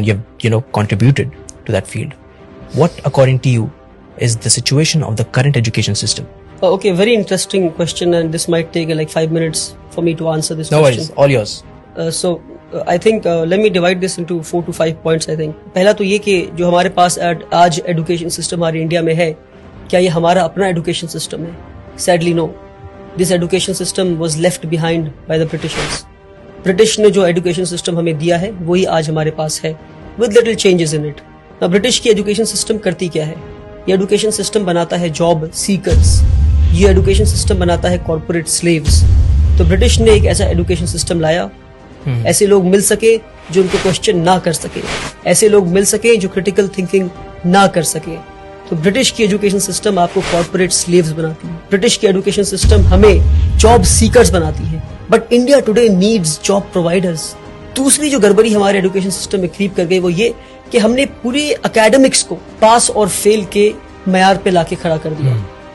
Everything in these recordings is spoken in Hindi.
and you've contributed to that field. What, according to you, is the situation of the current education system? Okay, very interesting question, and this might take like 5 minutes for me to answer this No question. worries, all yours. I think let me divide this into 4 to 5 points. I think पहला तो ये कि जो हमारे पास आज एजुकेशन सिस्टम हमारे इंडिया में है, क्या ये हमारा अपना एजुकेशन सिस्टम है? Sadly no. This education system was left behind by the Britishers. British ने जो एजुकेशन सिस्टम हमें दिया है वही आज हमारे पास है, with little changes in it. British की एजुकेशन सिस्टम करती क्या है? ये एजुकेशन सिस्टम बनाता है जॉब सीकर्स, ये एजुकेशन सिस्टम बनाता है कॉर्पोरेट स्लेव्स. तो ब्रिटिश ने एक ऐसा एजुकेशन सिस्टम लाया, ऐसे लोग मिल सके जो उनको क्वेश्चन ना कर सके, ऐसे लोग मिल सके जो क्रिटिकल थिंकिंग ना कर सके. तो ब्रिटिश की एजुकेशन सिस्टम आपको कॉर्पोरेट स्लेव्स बनाती है, ब्रिटिश की एजुकेशन सिस्टम हमें जॉब सीकर्स बनाती है. But India today needs job providers. दूसरी जो गड़बड़ी हमारे एजुकेशन सिस्टम में क्रीप कर गई वो ये कि हमने पूरी एकेडमिक्स को पास और फेल के मयार पे लाके खड़ा कर दिया.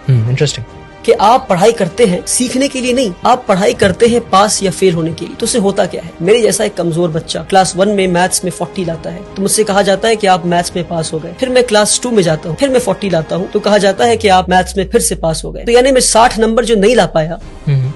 इंटरेस्टिंग. कि आप पढ़ाई करते हैं सीखने के लिए नहीं, आप पढ़ाई करते हैं पास या फेल होने के लिए. तो उससे होता क्या है? मेरे जैसा एक कमजोर बच्चा क्लास 1 में मैथ्स में 40 लाता है तो मुझसे कहा जाता है कि आप मैथ्स में पास हो गए. फिर मैं क्लास 2 में जाता हूँ, फिर मैं 40 लाता हूँ तो कहा जाता है कि आप मैथ्स में फिर से पास हो गए. तो यानी मैं 60 नंबर जो नहीं ला पाया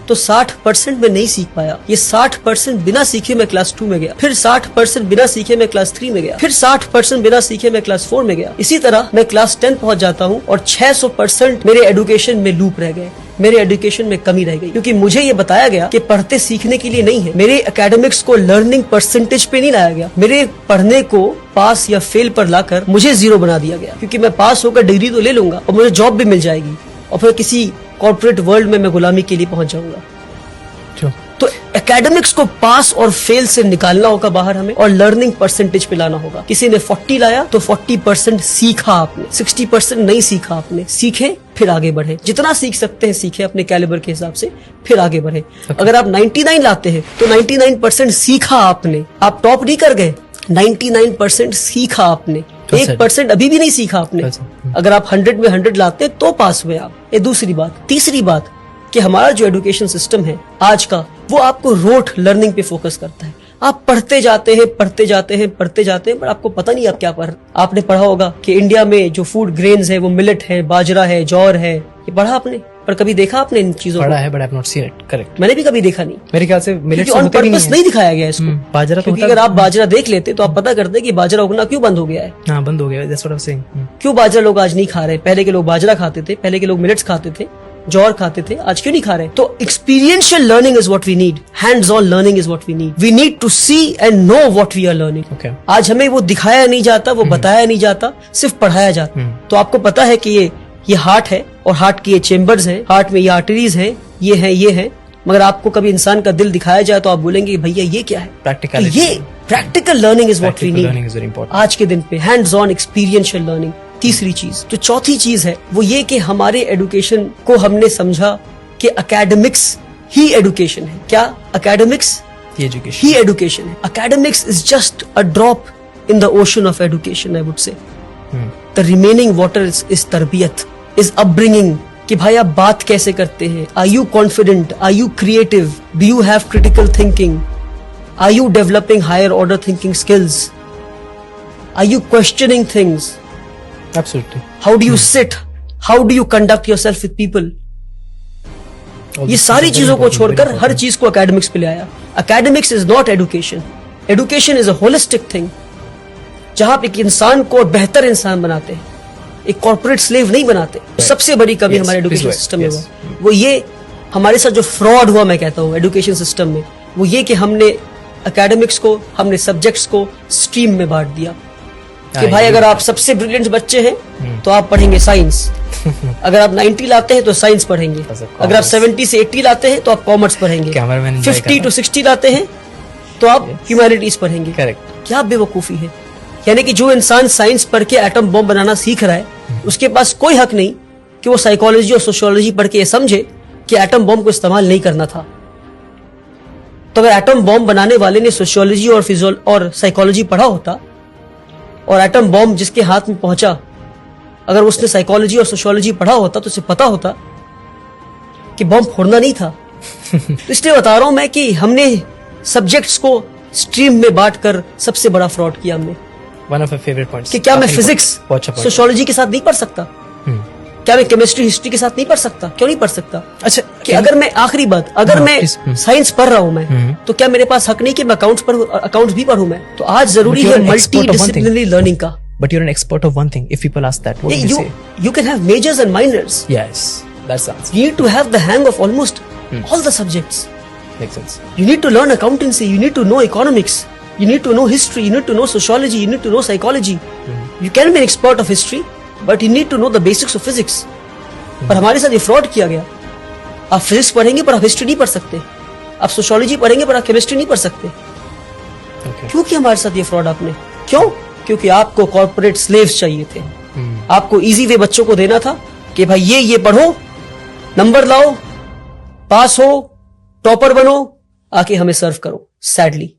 तो 60% में नहीं सीख पाया. ये 60% बिना सीखे मैं क्लास 2 में गया, फिर 60% बिना सीखे मैं क्लास 3 में गया, फिर 60% बिना सीखे मैं क्लास 4 में गया. इसी तरह मैं क्लास 10 पहुंच जाता हूँ और 600% मेरे एजुकेशन में लूप रह गए, मेरे एजुकेशन में कमी रह गई. क्योंकि मुझे ये बताया गया कि पढ़ते सीखने के लिए नहीं है. मेरे एकेडमिक्स को लर्निंग परसेंटेज पे नहीं लाया गया, मेरे पढ़ने को पास या फेल पर लाकर मुझे 0 बना दिया गया. क्योंकि मैं पास होकर डिग्री तो ले लूंगा और मुझे जॉब भी मिल जाएगी और फिर किसी कॉर्पोरेट वर्ल्ड में मैं गुलामी के लिए पहुंच जाऊंगा. तो एकेडमिक्स को पास और फेल से निकालना होगा बाहर हमें और लर्निंग परसेंटेज पे लाना होगा. किसी ने 40 लाया तो 40% सीखा आपने, 60% नहीं सीखा आपने. सीखे फिर आगे बढ़े, जितना सीख सकते हैं सीखे अपने कैलिबर के हिसाब से, फिर आगे बढ़े. अगर आप 99 लाते हैं तो 99% सीखा आपने, आप टॉप नहीं कर गए. 99% सीखा आपने, 1% अभी भी नहीं सीखा आपने. अगर आप 100 में 100 लाते तो पास हुए आप. ये दूसरी बात. तीसरी बात कि हमारा जो एजुकेशन सिस्टम है आज का वो आपको रोट लर्निंग पे फोकस करता है. आप पढ़ते जाते हैं पढ़ते जाते हैं पढ़ते जाते हैं पर आपको पता नहीं आप क्या पढ़. आपने पढ़ा होगा कि इंडिया में जो फूड ग्रेन्स है वो मिलेट है, बाजरा है, जौर है. ये पढ़ा आपने, पर कभी देखा आपने इन चीजों पढ़ा है, but I have not seen it. Correct. मैंने भी कभी देखा नहीं. मेरे ख्याल से मिलेट्स ऑन पर्पस नहीं दिखाया गया इसको. बाजरा क्योंकि अगर आप बाजरा देख लेते तो आप पता करते कि बाजरा उगना क्यों बंद हो गया है. हाँ, बंद हो गया. That's what I'm saying. क्यों बाजरा लोग आज नहीं खा रहे? पहले के लोग बाजरा खाते थे, पहले के लोग मिलेट्स खाते थे, जौर खाते थे, आज क्यों नहीं खा रहे? तो experiential learning is what we need, hands on learning is what we need. We need to see and know what we are learning. आज हमें वो दिखाया नहीं जाता, वो बताया नहीं जाता, सिर्फ पढ़ाया जाता. तो आपको पता है कि ये हार्ट है और हार्ट की ये चेम्बर्स हैं, हार्ट में ये आर्टरीज हैं, ये है. मगर आपको कभी इंसान का दिल दिखाया जाए तो आप बोलेंगे भैया ये क्या है? प्रैक्टिकल. ये practical learning is what we need आज के दिन पे. Hands on experiential learning. तीसरी चीज. तो चौथी चीज है वो ये कि हमारे एजुकेशन को हमने समझा कि एकेडमिक्स ही एजुकेशन है. क्या? एकेडमिक्स ही एजुकेशन है. Academics is just a drop in the ocean of education. I would say the remaining water is तरबियत, इज अपब्रिंगिंग. कि भाई आप बात कैसे करते हैं? Are you confident? Are you creative? Do you have critical thinking? Are you developing higher order thinking skills? Are you questioning things? Absolutely. How do you sit? How do you conduct yourself with people? ये सारी चीजों को छोड़कर हर चीज को एकेडमिक्स पे ले आया. Academics is not education. Education is a holistic thing जहां आप एक इंसान को बेहतर इंसान बनाते हैं, एक कॉर्पोरेट स्लेव नहीं बनाते. सबसे बड़ी कमी हमारे एजुकेशन सिस्टम में वो ये हमारे साथ जो फ्रॉड हुआ, मैं कहता हूँ एजुकेशन सिस्टम में, वो ये कि हमने एकेडमिक्स को, हमने सब्जेक्ट्स को स्ट्रीम में बांट दिया. कि भाई अगर आप सबसे ब्रिलियंट बच्चे हैं तो आप पढ़ेंगे साइंस. अगर आप 90 लाते हैं तो साइंस पढ़ेंगे. अगर आप 70 से 80 लाते हैं तो आप कॉमर्स पढ़ेंगे. 50 to 60 लाते हैं तो आप ह्यूमैनिटीज पढ़ेंगे. क्या बेवकूफी है. यानी कि जो इंसान साइंस पढ़ के एटम बॉम्ब बनाना सीख रहा है उसके पास कोई हक नहीं कि वो साइकोलॉजी और सोशियोलॉजी पढ़ के ये समझे कि एटम बॉम्ब को इस्तेमाल नहीं करना था. तो अगर एटम बॉम्ब बनाने वाले ने सोशियोलॉजी और साइकोलॉजी पढ़ा होता और एटम बॉम्ब जिसके हाथ में पहुंचा, अगर उसने साइकोलॉजी और सोशियोलॉजी पढ़ा होता तो उसे पता होता कि बॉम्ब फोड़ना नहीं था. तो इसलिए बता रहा हूं मैं कि हमने सब्जेक्ट्स को स्ट्रीम में बांटकर सबसे बड़ा फ्रॉड किया हमने. One of my favorite points. कि क्या मैं आखिरी फिजिक्स point. बहुत अच्छा point. सोशियोलॉजी के साथ नहीं पढ़ सकता? क्या मैं केमिस्ट्री हिस्ट्री के साथ नहीं पढ़ सकता? क्यों नहीं पढ़ सकता? अच्छा, कि अगर मैं आखिरी बात, अगर मैं साइंस पढ़ रहा हूं मैं, तो क्या मेरे पास हक नहीं कि मैं अकाउंट्स भी पढ़ूं मैं? तो आज जरूरी है मल्टी डिसिप्लिनरी लर्निंग का. But you're an expert of one thing. If people ask that, what do you say? You can have majors and minors. Yes, that's the answer. You need to have the hang of almost all the subjects. Makes sense. You need to learn accountancy. You need to know economics. You need to know history. You need to know sociology. You need to know psychology. You can be an expert of history, but you need to know the basics of physics. पर हमारे साथ ये फ्रॉड किया गया. आप फिजिक्स पढ़ेंगे पर आप हिस्ट्री नहीं पढ़ सकते. आप सोशियोलॉजी पढ़ेंगे पर आप केमिस्ट्री नहीं पढ़ सकते. क्यों किया हमारे साथ ये फ्रॉड आपने? क्यों? क्योंकि आपको कॉर्पोरेट स्लेव्स चाहिए थे. आपको इजी वे बच्चों को देना था कि भाई ये पढ़ो, नंबर लाओ, पास हो, टॉपर बनो, आके हमें सर्व करो. सैडली